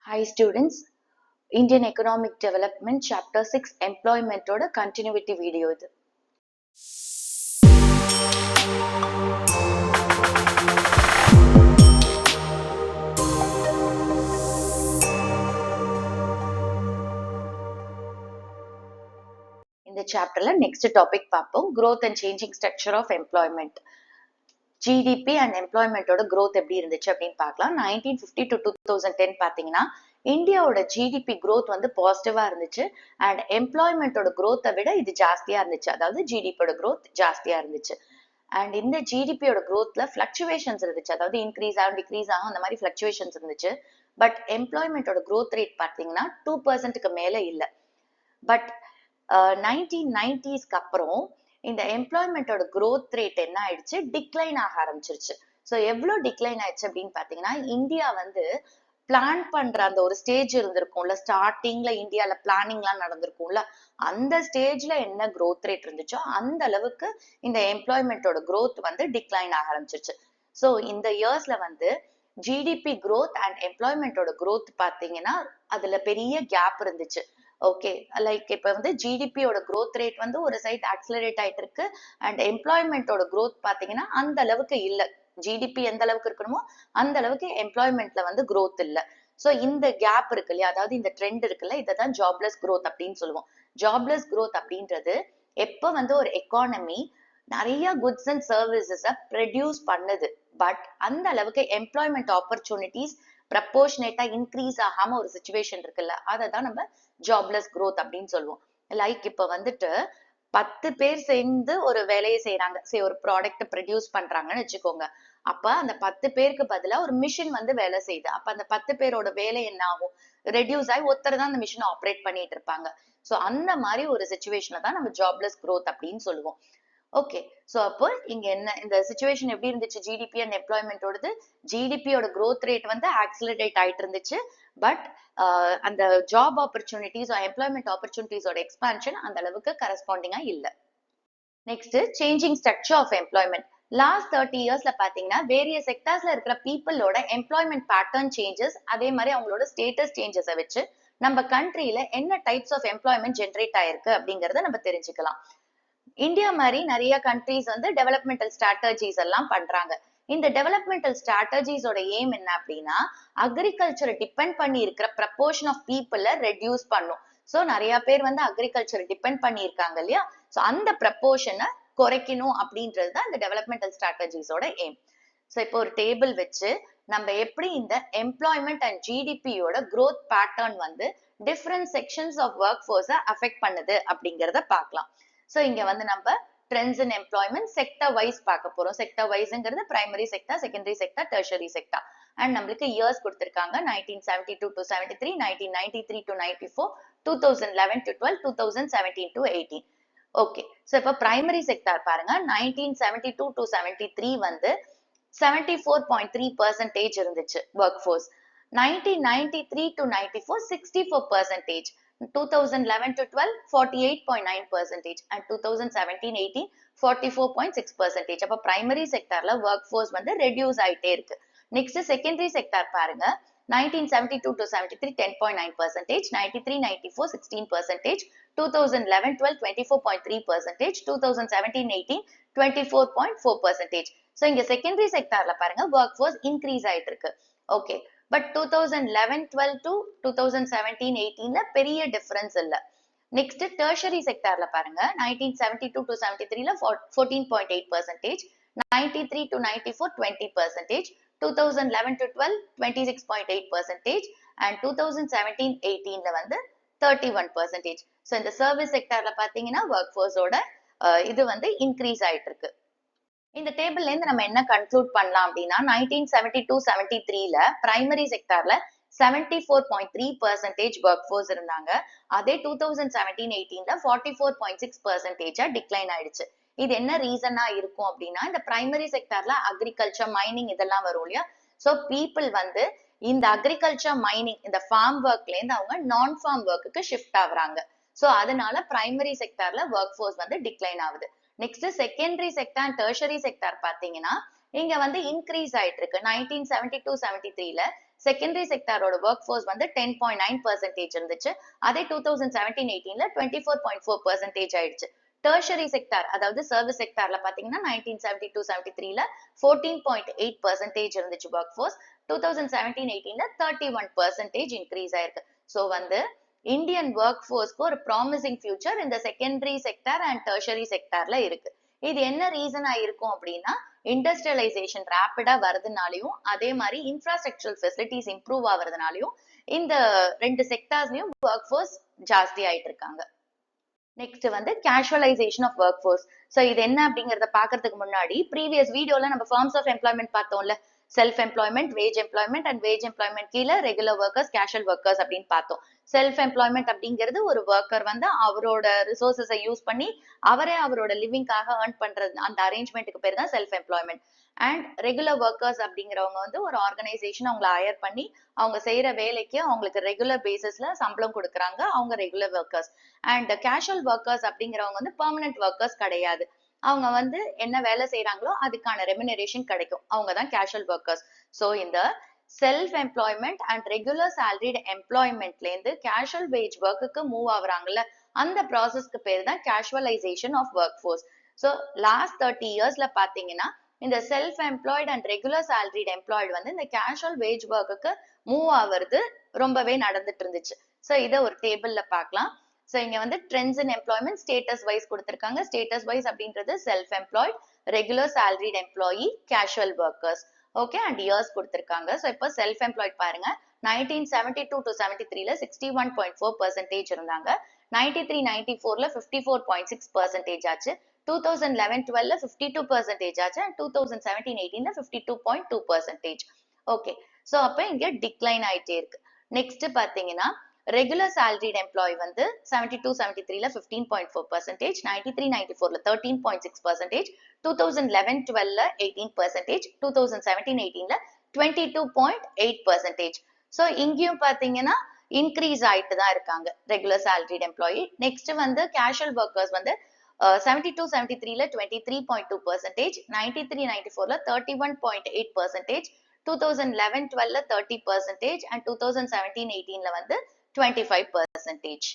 Hi students, Indian Economic Development Chapter 6 Employment ஓட continuity video இது. இந்த chapterல next topic பார்ப்போம். Growth and changing structure of employment. GDP and employment ஓட growth எப்படி இருந்துச்சு அப்படின்னு பார்க்கலாம். 1950 to 2010 பார்த்தீங்கன்னா இந்தியாவோட ஜிடிபி growth வந்து பாசிட்டிவா இருந்துச்சு அண்ட் எம்ப்ளாய்மெண்டோட growth-ஐ விட இது ஜாஸ்தியா இருந்துச்சு. அதாவது ஜிடிபியோட growth ஜாஸ்தியா இருந்துச்சு. அண்ட் இந்த ஜிடிபியோட growthல ஃபிளக்சுவேஷன்ஸ் இருந்துச்சு. அதாவது இன்க்ரீஸ் ஆகும் டிக்ரீஸ் ஆகும் அந்த மாதிரி ஃபிளக்சுவேஷன்ஸ் இருந்துச்சு. பட் எம்ப்ளாய்மெண்டோட growth rate பார்த்தீங்கன்னா 2%க்கு மேல இல்லை. பட் 1990ஸ்க்கு அப்புறம் இந்த எம்ப்ளாய்மெண்டோட growth rate என்ன ஆயிடுச்சு, டிக்ளைன் ஆக ஆரம்பிச்சிருச்சு. ஸோ எவ்வளவு டிக்ளைன் ஆயிடுச்சு அப்படின்னு பாத்தீங்கன்னா, இந்தியா வந்து பிளான் பண்ற அந்த ஒரு ஸ்டேஜ் இருந்திருக்கும்ல, ஸ்டார்டிங்ல இந்தியால பிளானிங்லாம் நடந்திருக்கும்ல, அந்த ஸ்டேஜ்ல என்ன growth rate இருந்துச்சோ அந்த அளவுக்கு இந்த எம்ப்ளாய்மெண்டோட growth வந்து டிக்ளைன் ஆக ஆரம்பிச்சிருச்சு. ஸோ இந்த இயர்ஸ்ல வந்து ஜிடிபி growth அண்ட் எம்ப்ளாய்மெண்டோட growth பாத்தீங்கன்னா அதுல பெரிய கேப் இருந்துச்சு. ஓகே, லைக் இப்ப வந்து ஜிடிபியோட growth rate வந்து ஒரு சைட் ஆக்சிலரேட் ஆயிட்டு இருக்கு அண்ட் எம்ப்ளாய்மெண்டோட growth பாத்தீங்கன்னா அந்த அளவுக்கு இல்ல. ஜிடிபி எந்த அளவுக்கு இருக்கணுமோ அந்த அளவுக்கு எம்ப்ளாய்மெண்ட்ல வந்து growth இல்ல. சோ இந்த கேப் இருக்கு இல்லையா, அதாவது இந்த ட்ரெண்ட் இருக்குல்ல, இதைதான் ஜாப்லெஸ் growth அப்படின்னு சொல்லுவோம். ஜாப்லெஸ் growth அப்படின்றது எப்ப வந்து ஒரு எக்கானமி நிறைய குட்ஸ் அண்ட் சர்வீசஸ ப்ரொடியூஸ் பண்ணுது பட் அந்த அளவுக்கு எம்ப்ளாய்மெண்ட் ஆப்பர்ச்சுனிட்டிஸ் ப்ரப்போர்ஷனேட்டா இன்க்ரீஸ் ஆகாம ஒரு சுச்சுவேஷன் இருக்குல்ல, அதை தான் நம்ம ஜாப்லெஸ் growth அப்படின்னு சொல்லுவோம். லைக் இப்ப வந்துட்டு 10 பேர் சேர்ந்து ஒரு வேலையை செய்யறாங்க, சரி ஒரு ப்ராடக்ட் ப்ரொடியூஸ் பண்றாங்கன்னு வச்சுக்கோங்க. அப்ப அந்த 10 பேருக்கு பதிலா ஒரு மிஷின் வந்து வேலை செய்யுது. அப்ப அந்த 10 பேரோட வேலை என்ன ஆகும், ரெடியூஸ் ஆகி ஒருத்தர் தான் அந்த மிஷினை ஆப்ரேட் பண்ணிட்டு இருப்பாங்க. சோ அந்த மாதிரி ஒரு சுச்சுவேஷனை தான் நம்ம ஜாப்லெஸ் growth அப்படின்னு சொல்லுவோம். ஓகே, சோ அப்போ இங்க என்ன இந்த சுச்சுவேஷன் எப்படி இருந்துச்சு, ஜிடிபி அண்ட் எம்ப்ளாய்மெண்டோடது, ஜிடிபியோட growth rate வந்து ஆக்சிலரேட் ஆயிட்டு இருந்துச்சு பட் அந்த ஜாப் ஆப்பர்ச்சுனிட்டிஸ் எம்ப்ளாய்மெண்ட் ஆப்பர்ச்சுனிட்டிஸோட எக்ஸ்பான்ஷன் அந்த அளவுக்கு கரஸ்பாண்டிங்கா இல்ல. Next, changing structure of employment. Last 30 இயர்ஸ்ல பாத்தீங்கன்னா வேரியஸ் செக்டர்ஸ்ல இருக்கிற பீப்புளோட எம்ப்ளாய்மெண்ட் பேட்டர்ன் சேஞ்சஸ், அதே மாதிரி அவங்களோட ஸ்டேட்டஸ் சேஞ்சஸை வச்சு நம்ம கண்ட்ரியில என்ன டைப்ஸ் ஆஃப் எம்ப்ளாய்மெண்ட் ஜென்ரேட் ஆயிருக்கு அப்படிங்கறத நம்ம தெரிஞ்சுக்கலாம். இந்தியா மாதிரி நிறைய கண்ட்ரிஸ் வந்து டெவலப்மெண்டல் ஸ்ட்ராட்டஜிஸ் எல்லாம் பண்றாங்க. இந்த டெவலப்மெண்டல் ஸ்ட்ராட்டஜிஸோட எய்ம் என்ன அப்படின்னா, அக்ரிகல்ச்சரை டிபெண்ட் பண்ணி இருக்கிற ப்ரப்போர்ஷன் ஆஃப் பீப்புளை ரெடியூஸ் பண்ணும். ஸோ நிறைய பேர் வந்து அக்ரிகல்ச்சரை டிபெண்ட் பண்ணி இருக்காங்க இல்லையா, ஸோ அந்த ப்ரப்போர்ஷனை குறைக்கணும் அப்படின்றது தான் இந்த டெவலப்மெண்டல் ஸ்ட்ராட்டஜிஸோட எய்ம். ஸோ இப்போ ஒரு டேபிள் வச்சு நம்ம எப்படி இந்த எம்ப்ளாய்மெண்ட் அண்ட் ஜிடிபியோட growth பேட்டர்ன் வந்து டிஃப்ரெண்ட் செக்ஷன்ஸ் ஆஃப் ஒர்க் ஃபோர்ஸை அஃபெக்ட் பண்ணுது அப்படிங்கிறத பார்க்கலாம். ஸோ இங்க வந்து நம்ம trends in employment sector wise பார்க்க போறோம். செக்டர் வைஸ்ங்கிறது primary sector, secondary sector, tertiary sector. And நம்மளுக்கு இயர்ஸ் கொடுத்திருக்காங்க 1972 to 73, 1993 to 94, 2011 to 12, 2017 to 18. Okay, so இப்போ பிரைமரி செக்டார் பாருங்க, 1972 to 73 வந்து 74.3% இருந்துச்சு work force. 1993 to 94 64%, 2011 to 12 48.9%, and 2017-18 44.6%. அப்ப பிரைமரி செக்டார்ல ஒர்க் ஃபோர்ஸ் வந்து ரெடியூஸ் ஆயிட்டே இருக்கு. நெக்ஸ்ட் செகண்டரி செக்டார் பாருங்க, 1972 to 73 10.9%, 93-94 16%, 2011-12 24.3%, 2017-18 24.4%. ஸோ இங்க செகண்டரி செக்டார்ல பாருங்க ஒர்க் ஃபோர்ஸ் இன்க்ரீஸ் ஆயிட்டு இருக்கு. ஓகே, பட் 2011-12 to 2017-18 பெரிய டிஃபரன்ஸ் இல்ல. நெக்ஸ்ட் டெர்ஷரி செக்டார்ல பாருங்க, 1972 to 73 14.8%, 93 to 94 20%, 2011 to 12 26.8%, and 2017-18 வந்து 31%. ஸோ இந்த சர்வீஸ் செக்டார்ல பாத்தீங்கன்னா ஒர்க் ஃபோர்ஸோட இது வந்து இன்க்ரீஸ் ஆயிட்டு இருக்கு. இந்த டேபிள்ல இருந்து நம்ம என்ன கன்க்ளூட் பண்ணலாம் அப்படின்னா, 1972-73ல பிரைமரி செக்டார்ல 74.3% ஒர்க் ஃபோர்ஸ் இருந்தாங்க. அதே 2017-18ல 44.6% டிக்ளைன் ஆயிடுச்சு. இது என்ன ரீசனா இருக்கும் அப்படின்னா, இந்த பிரைமரி செக்டார்ல அக்ரிகல்ச்சர், மைனிங் இதெல்லாம் வரும் இல்லையா, சோ பீப்புள் வந்து இந்த அக்ரிகல்ச்சர், மைனிங் இந்த ஃபார்ம் ஒர்க்ல இருந்து அவங்க நான் ஃபார்ம் ஒர்க்குக்கு ஷிஃப்ட் ஆகுறாங்க. சோ அதனால பிரைமரி செக்டார்ல ஒர்க் ஃபோர்ஸ் வந்து டிக்ளைன் ஆகுது. Next secondary sector and tertiary sector பாத்தீங்கன்னா இங்க வந்து இன்க்ரீஸ் ஆயிட்டு இருக்கு. 1972-73ல செகண்டரி செக்டாரோட ஒர்க் ஃபோர்ஸ் வந்து 10.9% இருந்துச்சு. அதே 2017-18ல 24.4% ஆயிடுச்சு. டெர்ஷரி செக்டார் அதாவது சர்வீஸ் செக்டார்ல பாத்தீங்கன்னா 1972-73ல 14.8% இருந்துச்சு ஒர்க் ஃபோர்ஸ். 2017-18ல 31% இன்க்ரீஸ் ஆயிருக்கு. ஸோ வந்து இந்தியன் ஒர்க் ஃபோர்ஸ்க்கு ஒரு ப்ராமிசிங் ஃபியூச்சர் இந்த செகண்டரி செக்டார் அண்ட் டெர்ஷரி செக்டார்ல இருக்கு. இது என்ன ரீசனா இருக்கும் அப்படின்னா இண்டஸ்ட்ரியலைசேஷன் ரேப்பிடா வருதுனாலையும் அதே மாதிரி இன்ஃப்ராஸ்ட்ரக்சரல் ஃபெசிலிட்டிஸ் இம்ப்ரூவ் ஆகுறதுனாலையும் இந்த ரெண்டு செக்டார்ஸ்லயும் ஒர்க் ஃபோர்ஸ் ஜாஸ்தி ஆயிட்டு இருக்காங்க. நெக்ஸ்ட் வந்து கேஷுவலைசேஷன் ஆஃப் ஒர்க் ஃபோர்ஸ். ஸோ இது என்ன அப்படிங்கறத பாக்குறதுக்கு முன்னாடி ப்ரீவியஸ் வீடியோல நம்ம ஃபார்ம்ஸ் ஆஃப் எம்ப்ளாய்மெண்ட் பார்த்தோம்ல, self employment, wage employment and wage employment கீழே ரெகுலர் ஒர்க்கர்ஸ், கேஷுவல் ஒர்க்கர்ஸ் அப்படின்னு பார்த்தோம். செல்ஃப் எம்ப்ளாய்மெண்ட் அப்படிங்கிறது ஒரு ஒர்க்கர் வந்து அவரோட ரிசோர்சஸை யூஸ் பண்ணி அவரே அவரோட லிவிங்காக ஏர்ன் பண்றது, அந்த அரேஞ்ச்மெண்ட்டுக்கு பேர் தான் self employment. And regular workers அப்படிங்கிறவங்க வந்து ஒரு ஆர்கனைசேஷன் அவங்களை ஹையர் பண்ணி அவங்க செய்யற வேலைக்கு அவங்களுக்கு ரெகுலர் பேசிஸ்ல சம்பளம் கொடுக்குறாங்க, அவங்க regular workers. And casual workers அப்படிங்கிறவங்க வந்து பெர்மனன்ட் ஒர்க்கர்ஸ் கிடையாது, அவங்க வந்து என்ன வேலை செய்யறாங்களோ அதுக்கான ரெமுனரேஷன் கிடைக்கும், அவங்க தான் கேஷுவல் ஒர்க்கர்ஸ். ஸோ இந்த self employment and regular salaried எம்ப்ளாய்மெண்ட்ல இருந்து கேஷுவல் வேஜ் ஒர்க்குக்கு மூவ் ஆகுறாங்கல்ல, அந்த ப்ராசஸ்க்கு பேர் தான் casualisation of work force. So last 30 இயர்ஸ்ல பாத்தீங்கன்னா இந்த self employed and regular salaried employed வந்து இந்த கேஷுவல் வேஜ் ஒர்க்குக்கு மூவ் ஆகுறது ரொம்பவே நடந்துட்டு இருந்துச்சு. ஸோ இதை ஒரு டேபிள்ல பார்க்கலாம். ஸோ இங்க வந்து trends in employment status wise கொடுத்திருக்காங்க. ஸ்டேட்டஸ் வைஸ் அப்படின்றது self employed, regular salaried employee, casual workers. Okay, and years கொடுத்திருக்காங்க. ஸோ இப்போ செல்ஃப் எம்ப்ளாய்டு பாருங்க, 1972-73ல 61.4% இருந்தாங்க. 93-94ல 54.6% ஆச்சு. 2011-12ல 52% ஆச்சு. அண்ட் 2017-18ல 52.2%. ஓகே, ஸோ அப்போ இங்க டிக்ளைன் ஆயிட்டே இருக்கு. நெக்ஸ்ட் பாத்தீங்கன்னா ரெகுலர் சேலரிட் எம்ப்ளாய் வந்து 72-73ல 15.4%, 93-94ல 13.6%, 2011-12ல 18%, 2017-18ல 22.8%. ஸோ இங்கேயும் பாத்தீங்கன்னா இன்க்ரீஸ் ஆயிட்டு தான் இருக்காங்க ரெகுலர் சேலரிட் எம்ப்ளாயி. நெக்ஸ்ட் வந்து கேஷுவல் ஒர்க்கர்ஸ் வந்து 72-73ல 23.2%, 93-94ல 31.8%, 2011-12ல 30%, and 2017-18ல வந்து 25%.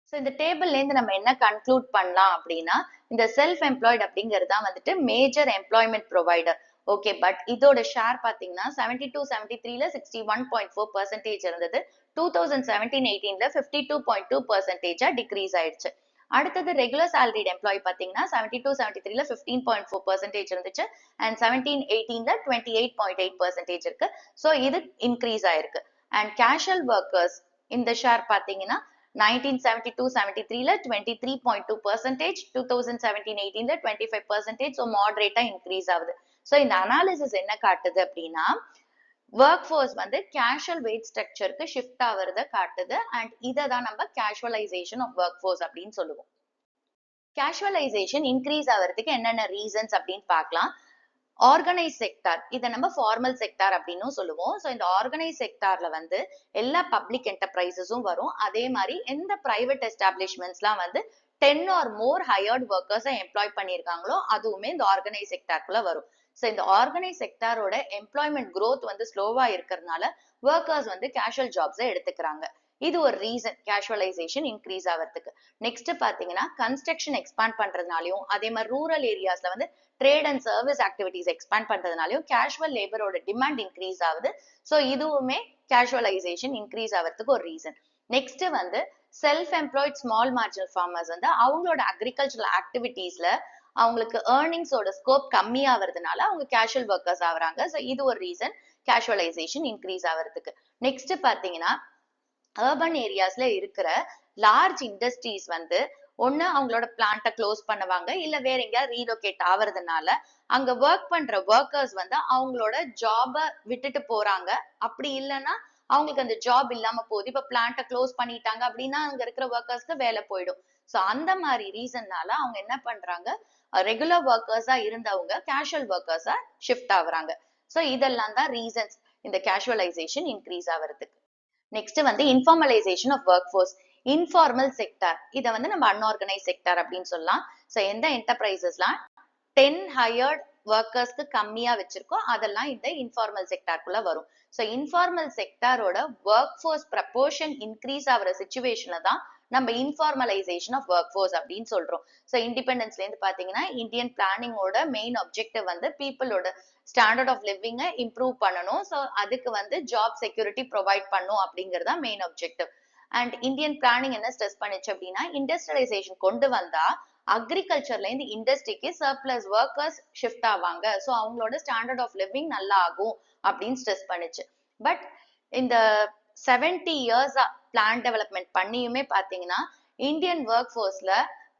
ஸோ இந்த டேபிள்ல இருந்து நம்ம என்ன கன்க்ளூட் பண்ணலாம் அப்படின்னா இந்த செல்ஃப் எம்ப்ளாய்டு அப்படிங்கிறது தான் வந்துட்டு major employment provider. Okay, but இதோட ஷேர் பாத்தீங்கன்னா 72-73ல 61.4% இருந்தது, 2017-18ல 52.2% டிக்ரீஸ் ஆயிடுச்சு. அடுத்தது ரெகுலர் சேலரிட் எம்ப்ளாய் பாத்தீங்கன்னா 72-73ல 15.4% இருந்துச்சு, அண்ட் 17-18ல 28.8% இருக்கு. ஸோ இது இன்க்ரீஸ் ஆயிருக்கு. அண்ட் கேஷுவல் ஒர்க்கர்ஸ் இந்த ஷேர் பாத்தீங்கன்னா 1972-73ல 23.2%, 2017-18ல 25%. ஸோ மாடரேட்டா இன்க்ரீஸ் ஆகுது. ஸோ இந்த அனாலிசிஸ் என்ன காட்டுது அப்படின்னா ஒர்க் ஃபோர்ஸ் வந்து கேஷுவல் வேஜ் ஸ்ட்ரக்சருக்கு ஷிஃப்ட் ஆகுறத காட்டுது. அண்ட் இதை தான் நம்ம கேஷுவலைசேஷன் ஆஃப் ஒர்க் ஃபோர்ஸ் அப்படின்னு சொல்லுவோம். கேஷுவலைசேஷன் இன்க்ரீஸ் ஆகிறதுக்கு என்னென்ன ரீசன்ஸ் அப்படின்னு பார்க்கலாம். ஆர்கனைஸ் செக்டார், இதை நம்ம ஃபார்மல் செக்டார் அப்படின்னு சொல்லுவோம். ஸோ இந்த ஆர்கனைஸ் செக்டார்ல வந்து எல்லா பப்ளிக் என்டர்பிரைசஸும் வரும். அதே மாதிரி எந்த பிரைவேட் எஸ்டாப்ளிஷ்மெண்ட்ஸ்லாம் வந்து 10 or more ஹையர்ட் ஒர்க்கர்ஸை எம்ப்ளாய் பண்ணியிருக்காங்களோ அதுவுமே இந்த ஆர்கனைஸ் செக்டார்க்குள்ள வரும். ஸோ இந்த ஆர்கனைஸ் செக்டாரோட எம்ப்ளாய்மெண்ட் growth வந்து ஸ்லோவா இருக்கிறதுனால ஒர்க்கர்ஸ் வந்து கேஷுவல் ஜாப்ஸை எடுத்துக்கிறாங்க. இது ஒரு ரீசன் கேஷுவலைசேஷன் இன்க்ரீஸ் ஆகிறதுக்கு. நெக்ஸ்ட் பாத்தீங்கன்னா கன்ஸ்ட்ரக்ஷன் எக்ஸ்பாண்ட் பண்றதுனாலையும் அதே மாதிரி ரூரல் ஏரியாஸ்ல வந்து trade and service activities expand பண்றதுனாலையும் கேஷுவல் லேபரோட டிமாண்ட் இன்க்ரீஸ் ஆகுது. ஸோ இதுவுமே கேஷுவலைசேஷன் இன்க்ரீஸ் ஆகிறதுக்கு ஒரு ரீசன். நெக்ஸ்ட் வந்து self employed small marginal farmers வந்து அவங்களோட அக்ரிகல்ச்சரல் ஆக்டிவிட்டீஸ்ல அவங்களுக்கு ஏர்னிங்ஸோட ஸ்கோப் கம்மியாகிறதுனால அவங்க கேஷுவல் ஒர்க்கர்ஸ் ஆகுறாங்க. ஸோ இது ஒரு ரீசன் கேஷுவலைசேஷன் இன்க்ரீஸ் ஆகிறதுக்கு. நெக்ஸ்ட் பாத்தீங்கன்னா அர்பன் ஏரியாஸ்ல இருக்கிற லார்ஜ் இண்டஸ்ட்ரீஸ் வந்து ஒண்ணு அவங்களோட பிளான்ட்டை க்ளோஸ் பண்ணுவாங்க, இல்ல வேற எங்கேயாவது ரீலோகேட் ஆகுறதுனால அங்க ஒர்க் பண்ற ஒர்க்கர்ஸ் வந்து அவங்களோட ஜாபை விட்டுட்டு போறாங்க. அப்படி இல்லைன்னா அவங்களுக்கு அந்த ஜாப் இல்லாம போகுது. இப்ப பிளான்ட்டை க்ளோஸ் பண்ணிட்டாங்க அப்படின்னா அங்க இருக்கிற ஒர்க்கர்ஸ்க்கு வேலை போயிடும். ஸோ அந்த மாதிரி ரீசன்னால அவங்க என்ன பண்றாங்க, ரெகுலர் ஒர்க்கர்ஸா இருந்தவங்க கேஷுவல் ஒர்க்கர்ஸா ஷிஃப்ட் ஆகுறாங்க. ஸோ இதெல்லாம் தான் ரீசன்ஸ் இந்த கேஷுவலைசேஷன் இன்க்ரீஸ் ஆகிறதுக்கு. நெக்ஸ்ட் வந்து informalisation of work force. Informal sector இதை வந்து நம்ம அன்ஆர்கனைஸ் செக்டார் அப்படின்னு சொல்லலாம். ஸோ எந்த என்டர்பிரைசஸ்லாம் 10 ஹையர்ட் ஒர்க்கர்ஸ்க்கு கம்மியா வச்சிருக்கோம் அதெல்லாம் இந்த இன்ஃபார்மல் செக்டார்க்குள்ள வரும். ஸோ இன்ஃபார்மல் செக்டாரோட ஒர்க் ஃபோர்ஸ் ப்ரப்போர்ஷன் இன்க்ரீஸ் ஆகிற சுச்சுவேஷனை தான் நம்ம இன்ஃபார்மலைசேஷன் ஆஃப் ஒர்க் ஃபோர்ஸ் அப்படின்னு சொல்றோம். ஸோ இண்டிபெண்டன்ஸ்ல இருந்து பாத்தீங்கன்னா இந்தியன் பிளானிங்கோட மெயின் ஆப்ஜெக்டிவ் வந்து பீப்புளோட ஸ்டாண்டர்ட் ஆஃப் லிவிங்கை இம்ப்ரூவ் பண்ணணும். ஸோ அதுக்கு வந்து ஜாப் செக்யூரிட்டி ப்ரொவைட் பண்ணும் அப்படிங்கறதா main objective. And Indian planning என்ன ஸ்ட்ரெஸ் பண்ணுச்சு அப்படின்னா இண்டஸ்ட்ரியலைசேஷன் கொண்டு வந்தா அக்ரிகல்ச்சர்ல இருந்து இண்டஸ்ட்ரிக்கு சர்ப்ளஸ் ஒர்க்கர்ஸ் ஷிஃப்ட் ஆவாங்க. ஸோ அவங்களோட ஸ்டாண்டர்ட் ஆஃப் லிவிங் நல்லா ஆகும் அப்படின்னு ஸ்ட்ரெஸ் பண்ணுச்சு. பட் இந்த 70 இயர்ஸா பிளான் டெவலப்மெண்ட் பண்ணியுமே பாத்தீங்கன்னா இந்தியன் ஒர்க் ஃபோர்ஸ்ல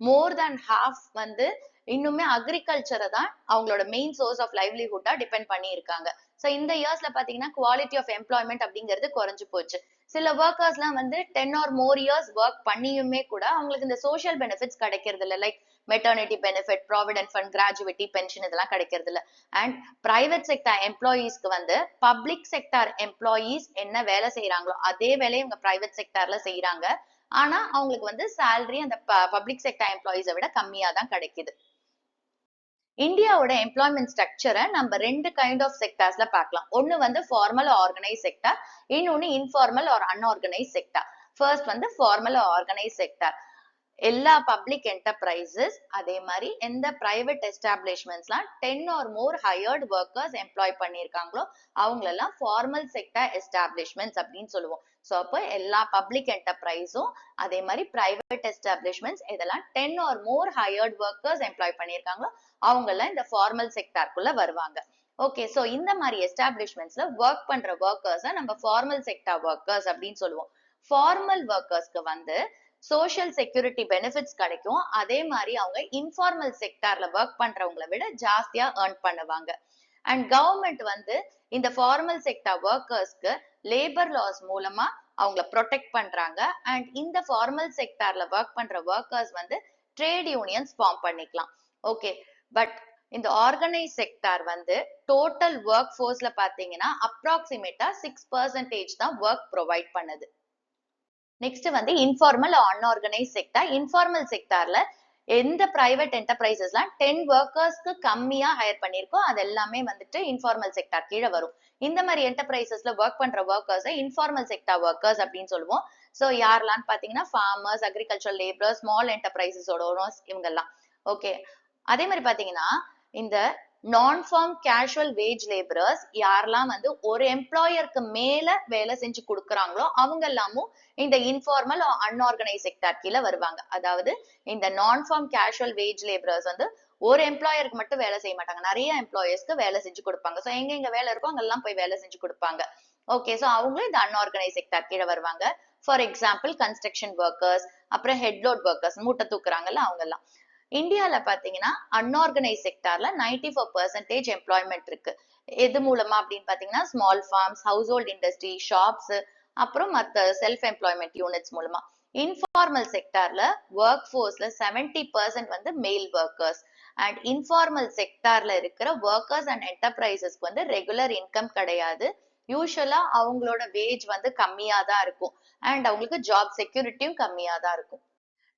மோர் தேன் ஹாஃப் வந்து இன்னுமே அக்ரிகல்ச்சரை தான் அவங்களோட மெயின் சோர்ஸ் ஆஃப் லைவ்லிஹுட்டா டிபெண்ட் பண்ணி இருக்காங்க. ஸோ இந்த இயர்ஸ்ல பாத்தீங்கன்னா குவாலிட்டி ஆஃப் எம்ப்ளாய்மெண்ட் அப்படிங்கிறது குறைஞ்சு போச்சு. சில ஒர்க்கர்ஸ் எல்லாம் வந்து 10 or more years ஒர்க் பண்ணியுமே கூட அவங்களுக்கு இந்த சோஷியல் பெனிஃபிட்ஸ் கிடைக்கிறது இல்லை. Like maternity benefit, provident fund, gratuity, pension இதெல்லாம் கிடைக்கிறது இல்லை. அண்ட் பிரைவேட் செக்டார் எம்ப்ளாயீஸ்க்கு வந்து பப்ளிக் செக்டார் எம்ப்ளாயீஸ் என்ன வேலை செய்யறாங்களோ அதே வேலையை இவங்க பிரைவேட் செக்டார்ல செய்யறாங்க. ஆனா அவங்களுக்கு வந்து சேலரி அந்த பப்ளிக் செக்டார் எம்ப்ளாயீஸை விட கம்மியா தான் கிடைக்குது. இந்தியாவோட எம்ப்ளாய்மெண்ட் ஸ்ட்ரக்சரை நம்ம ரெண்டு கைண்ட் ஆஃப் செக்டார்ஸ்ல பார்க்கலாம். ஒன்னு வந்து ஃபார்மல் ஆர்கனைஸ் செக்டார், இன்னொன்னு informal or unorganise sector. First வந்து ஃபார்மல் ஆர்கனைஸ் செக்டார். எல்லா பப்ளிக் என்டர்பிரைசஸ் அதே மாதிரி எந்த பிரைவேட் எஸ்டாப்ளிஷ்மெண்ட்ஸ்லாம் 10 or more hired workers employ பண்ணியிருக்காங்களோ அவங்களெல்லாம் ஃபார்மல் செக்டார் எஸ்டாப்ளிஷ்மெண்ட்ஸ் அப்படின்னு சொல்லுவோம். ஸோ அப்போ எல்லா பப்ளிக் என்டர்பிரைஸும் அதே மாதிரி பிரைவேட் எஸ்டாப்ளிஷ்மெண்ட்ஸ் இதெல்லாம் 10 or more hired workers employ பண்ணியிருக்காங்களோ அவங்கெல்லாம் இந்த ஃபார்மல் செக்டார்க்குள்ள வருவாங்க. ஓகே, ஸோ இந்த மாதிரி எஸ்டாப்ளிஷ்மெண்ட்ஸ்ல ஒர்க் பண்ற ஒர்க்கர்ஸை நம்ம ஃபார்மல் செக்டார் ஒர்க்கர்ஸ் அப்படின்னு சொல்லுவோம். ஃபார்மல் ஒர்க்கர்ஸ்க்கு வந்து சோஷியல் செக்யூரிட்டி பெனிஃபிட்ஸ் கிடைக்கும். அதே மாதிரி அவங்க இன்ஃபார்மல் செக்டார்ல ஒர்க் பண்றவங்களை விட ஜாஸ்தியா ஏர்ன் பண்ணுவாங்க. அண்ட் கவர்மெண்ட் வந்து இந்த ஃபார்மல் செக்டார் ஒர்க்கர்ஸ்க்கு லேபர் லாஸ் மூலமா அவங்கள ப்ரொடெக்ட் பண்றாங்க. அண்ட் இந்த ஃபார்மல் செக்டார்ல ஒர்க் பண்ற ஒர்க்கர்ஸ் வந்து ட்ரேட் யூனியன்ஸ் ஃபார்ம் பண்ணிக்கலாம். ஓகே, பட் இந்த ஆர்கனைஸ் செக்டார் வந்து டோட்டல் ஒர்க் ஃபோர்ஸ்ல பாத்தீங்கன்னா அப்ராக்சிமேட்டா 6% தான் ஒர்க் ப்ரொவைட் பண்ணுது. நெக்ஸ்ட் வந்து இன்ஃபார்மல் அன்ஆர்கனைஸ் செக்டார். இன்ஃபார்மல் செக்டார்ல எந்த பிரைவேட் என்டர்பிரைசஸ்லாம் 10 ஒர்க்கர்ஸ்க்கு கம்மியா ஹையர் பண்ணிருக்கோ அது எல்லாமே வந்துட்டு இன்ஃபார்மல் செக்டார் கீழே வரும். இந்த மாதிரி என்டர்பிரைசஸ்ல ஒர்க் பண்ற ஒர்க்கர்ஸ் இன்ஃபார்மல் செக்டார் ஒர்க்கர்ஸ் அப்படின்னு சொல்லுவோம். ஸோ யாரெல்லாம் பாத்தீங்கன்னா ஃபார்மர்ஸ், அக்ரிகல்ச்சர் லேபரர்ஸ், ஸ்மால் என்டர்பிரைசஸோட ஓனர்ஸ் இவங்க எல்லாம். ஓகே, அதே மாதிரி பாத்தீங்கன்னா இந்த நான் ஃபார்ம் கேஷுவல் வேஜ் லேபரர்ஸ் யாரெல்லாம் வந்து ஒரு எம்ப்ளாயருக்கு மேல வேலை செஞ்சு கொடுக்குறாங்களோ அவங்க எல்லாமும் இந்த இன்ஃபார்மல் அன்ஆர்கனைஸ் செக்டார் கீழே வருவாங்க. அதாவது இந்த நான் ஃபார்ம் கேஷுவல் வேஜ் லேபரர்ஸ் வந்து ஒரு எம்ப்ளாயருக்கு மட்டும் வேலை செய்ய மாட்டாங்க, நிறைய எம்ப்ளாயர்ஸ்க்கு வேலை செஞ்சு கொடுப்பாங்க. ஸோ எங்க வேலை இருக்கோ அங்கெல்லாம் போய் வேலை செஞ்சு கொடுப்பாங்க. ஓகே, ஸோ அவங்களும் இந்த அன்ஆர்கனைஸ் செக்டார் கீழே வருவாங்க. ஃபார் எக்ஸாம்பிள் கன்ஸ்ட்ரக்ஷன் ஒர்க்கர்ஸ், அப்புறம் ஹெட்லோட் ஒர்க்கர்ஸ், மூட்டை தூக்குறாங்கல்ல அவங்க எல்லாம். இந்தியால பாத்தீங்கன்னா அன்ஆர்கனைஸ் செக்டார்ல 94% எம்ப்ளாய்மெண்ட் இருக்கு. எது மூலமா அப்படின்னு பாத்தீங்கன்னா small farms, household industry, shops, அப்புறம் மத்த செல்ஃப் எம்ப்ளாய்மெண்ட் யூனிட்ஸ் மூலமா. இன்ஃபார்மல் செக்டார்ல ஒர்க் ஃபோர்ஸ்ல 70% வந்து மெயில் ஒர்க்கர்ஸ். அண்ட் இன்ஃபார்மல் செக்டார்ல இருக்கிற ஒர்க்கர்ஸ் அண்ட் என்டர்பிரைசஸ்க்கு வந்து ரெகுலர் இன்கம் கிடையாது. யூஸ்வலா அவங்களோட வேஜ் வந்து கம்மியா தான் இருக்கும். அண்ட் அவங்களுக்கு ஜாப் செக்யூரிட்டியும் கம்மியா தான் இருக்கும்.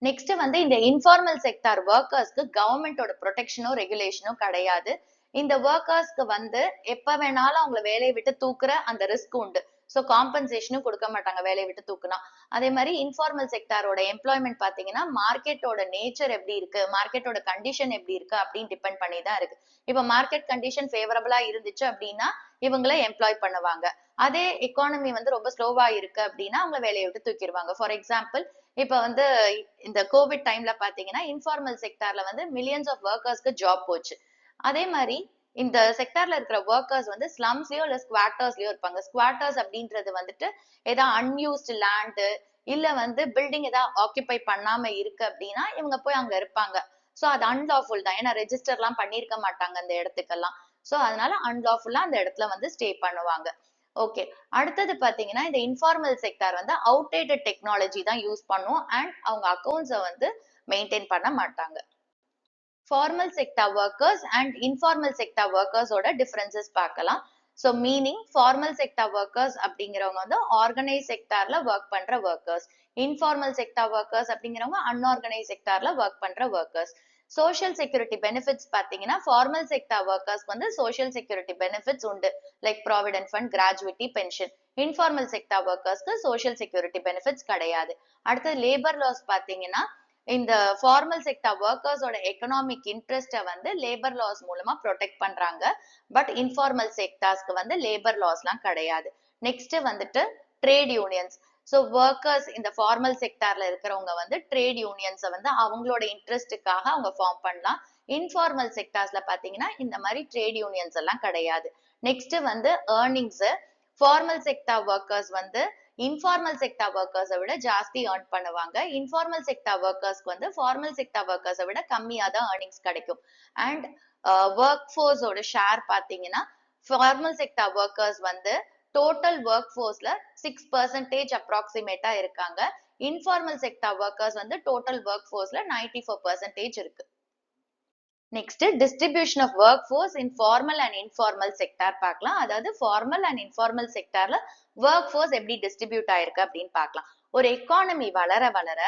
நெக்ஸ்ட் வந்து இந்த இன்ஃபார்மல் செக்டார் ஒர்க்கர்ஸ்க்கு கவர்மெண்டோட ப்ரொடெக்ஷனும் ரெகுலேஷனும் கிடையாது. இந்த ஒர்க்கர்ஸ்க்கு வந்து எப்ப வேணாலும் அவங்கள வேலையை விட்டு தூக்குற அந்த ரிஸ்க் உண்டு. ஸோ காம்பன்சேஷனும் கொடுக்க மாட்டாங்க வேலையை விட்டு தூக்குனா. அதே மாதிரி இன்ஃபார்மல் செக்டாரோட எம்ப்ளாய்மெண்ட் பாத்தீங்கன்னா மார்க்கெட்டோட நேச்சர் எப்படி இருக்கு, மார்க்கெட்டோட கண்டிஷன் எப்படி இருக்கு அப்படின்னு டிபெண்ட் பண்ணி தான் இருக்கு. இப்ப மார்க்கெட் கண்டிஷன் ஃபேவரபிளா இருந்துச்சு அப்படின்னா இவங்களை எம்ப்ளாய் பண்ணுவாங்க. அதே எக்கானமி வந்து ரொம்ப ஸ்லோவா இருக்கு அப்படின்னா அவங்க வேலையை விட்டு தூக்கிடுவாங்க. ஃபார் எக்ஸாம்பிள் இப்ப வந்து இந்த கோவிட் டைம்ல பாத்தீங்கன்னா இன்ஃபார்மல் செக்டார்ல வந்து மில்லியன்ஸ் ஆஃப் ஒர்க்கர்ஸ்க்கு ஜாப் போச்சு. அதே மாதிரி இந்த செக்டார்ல இருக்கிற ஒர்க்கர்ஸ் வந்து ஸ்லம்ஸ்லயோ இல்ல ஸ்குவாட்டர்ஸ்லயோ இருப்பாங்க. ஸ்குவாட்டர்ஸ் அப்படின்றது வந்துட்டு ஏதாவது அன்யூஸ்டு லேண்டு இல்ல வந்து பில்டிங் ஏதாவது ஆக்கியபை பண்ணாம இருக்கு அப்படின்னா இவங்க போய் அங்க இருப்பாங்க. சோ அது அன்லாஃபுல் தான், ஏன்னா ரெஜிஸ்டர் எல்லாம் பண்ணிருக்க மாட்டாங்க அந்த இடத்துக்கெல்லாம். சோ அதனால அன்லாஃபுல்லா அந்த இடத்துல வந்து ஸ்டே பண்ணுவாங்க. ஓகே, அடுத்தது பாத்தீங்கன்னா இந்த இன்ஃபார்மல் செக்டார் வந்து அவுடேட்டட் டெக்னாலஜி தான் யூஸ் பண்ணும். அண்ட் அவங்க அக்கௌண்ட்ஸை வந்து மெயின்டைன் பண்ண மாட்டாங்க. Formal sector workers and informal sector ஒர்க்கர்ஸோட டிஃபரன்சஸ் பார்க்கலாம். So meaning formal sector workers அப்படிங்கிறவங்க வந்து ஆர்கனைஸ் செக்டார்ல ஒர்க் பண்ற ஒர்க்கர்ஸ். இன்ஃபார்மல் செக்டார் ஒர்க்கர்ஸ் அப்படிங்கிறவங்க அன்ஆர்கனைஸ் செக்டார்ல ஒர்க் பண்ற ஒர்க்கர்ஸ். சோஷியல் செக்யூரிட்டி பெனிஃபிட்ஸ் பாத்தீங்கன்னா ஃபார்மல் செக்டார் ஒர்க்கர்ஸ்க்கு வந்து சோஷியல் செக்யூரிட்டி பெனிஃபிட்ஸ் உண்டு, like provident fund, gratuity, pension. Informal sector ஒர்க்கர்ஸ்க்கு சோஷியல் செக்யூரிட்டி பெனிஃபிட்ஸ் கிடையாது. அடுத்தது லேபர் லாஸ் பாத்தீங்கன்னா இந்த ஃபார்மல் செக்டார் ஒர்க்கர்ஸோட எக்கனாமிக் இன்ட்ரெஸ்ட வந்து லேபர் லாஸ் மூலமா ப்ரொடெக்ட் பண்றாங்க. பட் இன்ஃபார்மல் செக்டார்ஸ்க்கு வந்து லேபர் லாஸ்லாம் கிடையாது. நெக்ஸ்ட் வந்துட்டு ட்ரேட் யூனியன்ஸ். ஸோ ஒர்க்கர்ஸ் இந்த ஃபார்மல் செக்டார்ல இருக்கிறவங்க வந்து ட்ரேட் யூனியன்ஸை வந்து அவங்களோட இன்ட்ரெஸ்டுக்காக அவங்க ஃபார்ம் பண்ணலாம். இன்ஃபார்மல் செக்டார்ஸ்ல பாத்தீங்கன்னா இந்த மாதிரி ட்ரேட் யூனியன்ஸ் எல்லாம் கிடையாது. நெக்ஸ்ட் வந்து ஏர்னிங்ஸ். ஃபார்மல் செக்டார் ஒர்க்கர்ஸ் வந்து இன்ஃபார்மல் செக்டார் ஒர்க்கர்ஸை விட ஜாஸ்தி ஏர்ன் பண்ணுவாங்க. இன்ஃபார்மல் செக்டார் ஒர்க்கர்ஸ்க்கு வந்து ஃபார்மல் செக்டார் ஒர்க்கர்ஸை விட கம்மியா தான் ஏர்னிங்ஸ் கிடைக்கும். அண்ட் ஒர்க் ஃபோர்ஸோட ஷேர் பாத்தீங்கன்னா ஃபார்மல் செக்டார் ஒர்க்கர்ஸ் வந்து டோட்டல் ஒர்க் ஃபோர்ஸ்ல 6% அப்ராக்சிமேட்டா இருக்காங்க. இன்ஃபார்மல் செக்டார் ஒர்க்கர்ஸ் வந்து டோட்டல் ஒர்க் ஃபோர்ஸ்ல 94% இருக்கு. Next distribution of work force in formal and informal sector பார்க்கலாம். அதாவது ஃபார்மல் அண்ட் இன்ஃபார்மல் செக்டார்ல ஒர்க் ஃபோர்ஸ் எப்படி டிஸ்ட்ரிபியூட் ஆயிருக்கு அப்படின்னு பார்க்கலாம். ஒரு எக்கானமி வளர வளர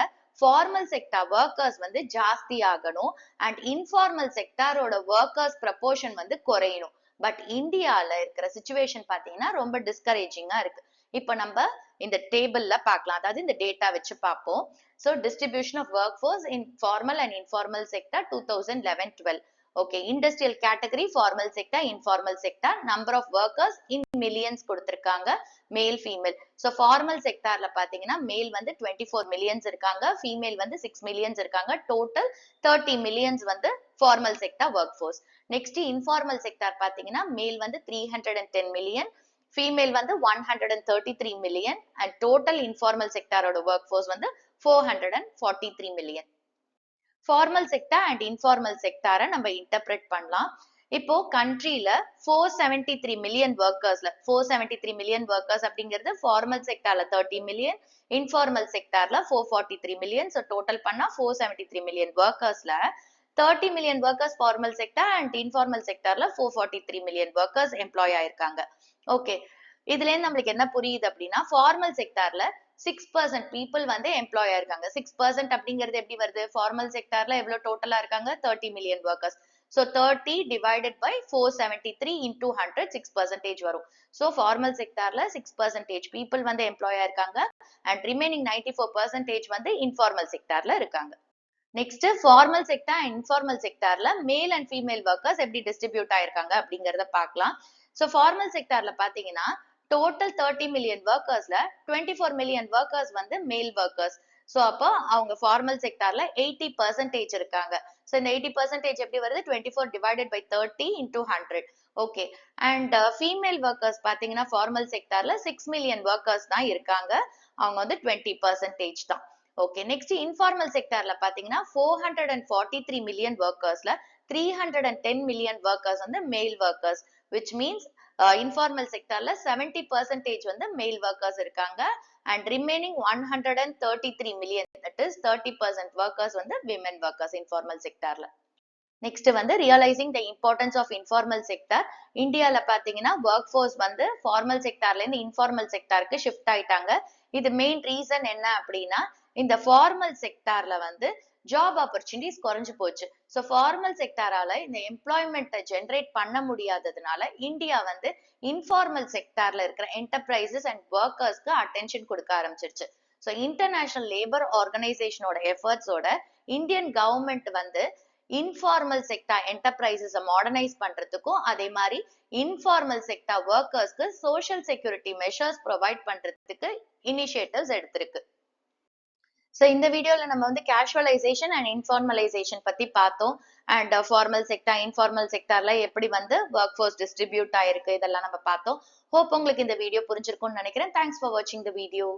ஃபார்மல் செக்டார் ஒர்க்கர்ஸ் வந்து ஜாஸ்தி ஆகணும் அண்ட் இன்ஃபார்மல் செக்டாரோட ஒர்க்கர்ஸ் ப்ரப்போர்ஷன் வந்து குறையணும். பட் இந்தியால இருக்கிற சிச்சுவேஷன் பாத்தீங்கன்னா ரொம்ப டிஸ்கரேஜிங்கா இருக்கு. இப்ப நம்ம இந்த டேபிள்ல பார்க்கலாம், அதாவது இந்த டேட்டா வச்சு பார்ப்போம். So distribution of work force in formal and informal sector 2011-12. Okay, industrial category, formal sector, informal sector, number of workers in millions கொடுத்திருக்காங்க, மேல் ஃபீமேல். ஸோ ஃபார்மல் செக்டார்ல பாத்தீங்கன்னா மேல் வந்து 24 மில்லியன்ஸ் இருக்காங்க, ஃபீமேல் வந்து 6 மில்லியன்ஸ் இருக்காங்க. Total 30 millions வந்து formal sector work force. Next informal sector பாத்தீங்கன்னா male வந்து 310 மில்லியன், ஃபீமேல் வந்து 133 மில்லியன் அண்ட் டோட்டல் இன்ஃபார்மல் செக்டாரோட ஒர்க் ஃபோர்ஸ் வந்து 443 million. Formal sector and informal செக்டாரை நம்ம இன்டர்பிரேட் பண்ணலாம். இப்போ கண்ட்ரில 473 மில்லியன் ஒர்க்கர்ஸ்ல 473 மில்லியன் ஒர்க்கர்ஸ் அப்படிங்கிறது ஃபார்மல் செக்டார்ல 30 மில்லியன், இன்ஃபார்மல் செக்டார்ல 443 மில்லியன். ஸோ டோட்டல் பண்ணா 473 மில்லியன் ஒர்க்கர்ஸ்ல 30 million workers formal sector and informal செக்டார்ல 443 மில்லியன் ஒர்க்கர்ஸ் எம்ப்ளாய் ஆயிருக்காங்க. ஓகே, இதுல இருந்து நம்மளுக்கு என்ன புரியுது அப்படின்னா ஃபார்மல் செக்டார்ல 6% பீப்புள் வந்து எம்ப்ளாய் ஆயிருக்காங்க. 6% அப்படிங்கிறது எப்படி வருது? ஃபார்மல் செக்டார்ல எவ்வளவு டோட்டலா இருக்காங்க? 30 million workers. So 30 divided by 473 into 100 6% வரும். ஸோ ஃபார்மல் செக்டார்ல 6% பீப்புள் வந்து எம்ப்ளாய் ஆயிருக்காங்க அண்ட் ரிமைனிங் 94% வந்து இன்ஃபார்மல் செக்டார்ல இருக்காங்க. Next formal sector and informal செக்டார்ல மேல் அண்ட் ஃபீமேல் ஒர்க்கர்ஸ் எப்படி டிஸ்ட்ரிபியூட் ஆயிருக்காங்க அப்படிங்கறத பார்க்கலாம். ஸோ ஃபார்மல் செக்டார்ல பாத்தீங்கன்னா டோட்டல் 30 மில்லியன் ஒர்க்கர்ஸ்ல 24 மில்லியன் ஒர்க்கர்ஸ் வந்து மேல் ஒர்க்கர்ஸ். ஸோ அப்போ அவங்க ஃபார்மல் செக்டார்ல 80% இருக்காங்க. ஸோ இந்த 80% எப்படி வருது? 24 divided by 30 into 100. Okay, and female workers பாத்தீங்கன்னா ஃபார்மல் செக்டார்ல 6 மில்லியன் ஒர்க்கர்ஸ் தான் இருக்காங்க, அவங்க வந்து 20% தான். ஓகே, நெக்ஸ்ட் இன்ஃபார்மல் செக்டார்ல பாத்தீங்கன்னா 443 மில்லியன் ஒர்க்கர்ஸ்ல 310 மில்லியன் ஒர்க்கர்ஸ் வந்து மேல் ஒர்க்கர்ஸ், which means இன்ஃபார்மல் செக்டார்ல 70% வந்து மேல் ஒர்க்கர்ஸ் இருக்காங்க and remaining 133 million, that is 30% workers வந்து விமன் ஒர்க்கர்ஸ் இன்ஃபார்மல் செக்டார்ல. நெக்ஸ்ட் வந்து realising the importance of informal sector. இந்தியால பாத்தீங்கன்னா ஒர்க் ஃபோர்ஸ் வந்து ஃபார்மல் செக்டார்ல இருந்து இன்ஃபார்மல் செக்டாருக்கு ஷிஃப்ட் ஆயிட்டாங்க. இது மெயின் ரீசன் என்ன அப்படின்னா இந்த ஃபார்மல் செக்டார்ல வந்து ஜாப் ஆப்பர்ச்சுனிட்டிஸ் குறைஞ்சு போச்சு. ஸோ ஃபார்மல் செக்டாரால இந்த எம்ப்ளாய்மெண்ட்டை ஜென்ரேட் பண்ண முடியாததுனால இந்தியா வந்து இன்ஃபார்மல் செக்டார்ல இருக்கிற என்டர்பிரைசஸ் அண்ட் ஒர்க்கர்ஸ்க்கு அட்டென்ஷன் கொடுக்க ஆரம்பிச்சிருச்சு. ஸோ இன்டர்நேஷனல் லேபர் ஆர்கனைசேஷனோட எஃபர்ட்ஸோட இந்தியன் கவர்மெண்ட் வந்து இன்ஃபார்மல் செக்டார் என்டர்பிரைசஸை மாடர்னைஸ் பண்றதுக்கும் அதே மாதிரி இன்ஃபார்மல் செக்டார் ஒர்க்கர்ஸ்க்கு சோஷியல் செக்யூரிட்டி மெஷர்ஸ் ப்ரொவைட் பண்றதுக்கு இனிஷியேட்டிவ்ஸ் எடுத்திருக்கு. ஸோ இந்த வீடியோல நம்ம வந்து கேஷுவலைசேஷன் அண்ட் இன்ஃபார்மலைசேஷன் பத்தி பார்த்தோம் அண்ட் ஃபார்மல் செக்டார் இன்ஃபார்மல் செக்டார்ல எப்படி வந்து ஒர்க் ஃபோர்ஸ் டிஸ்ட்ரிபியூட் ஆயிருக்கு இதெல்லாம் நம்ம பார்த்தோம். ஹோப் உங்களுக்கு இந்த வீடியோ புரிஞ்சிருக்கும்னு நினைக்கிறேன். தேங்க்ஸ் ஃபார் வாட்சிங் த வீடியோ.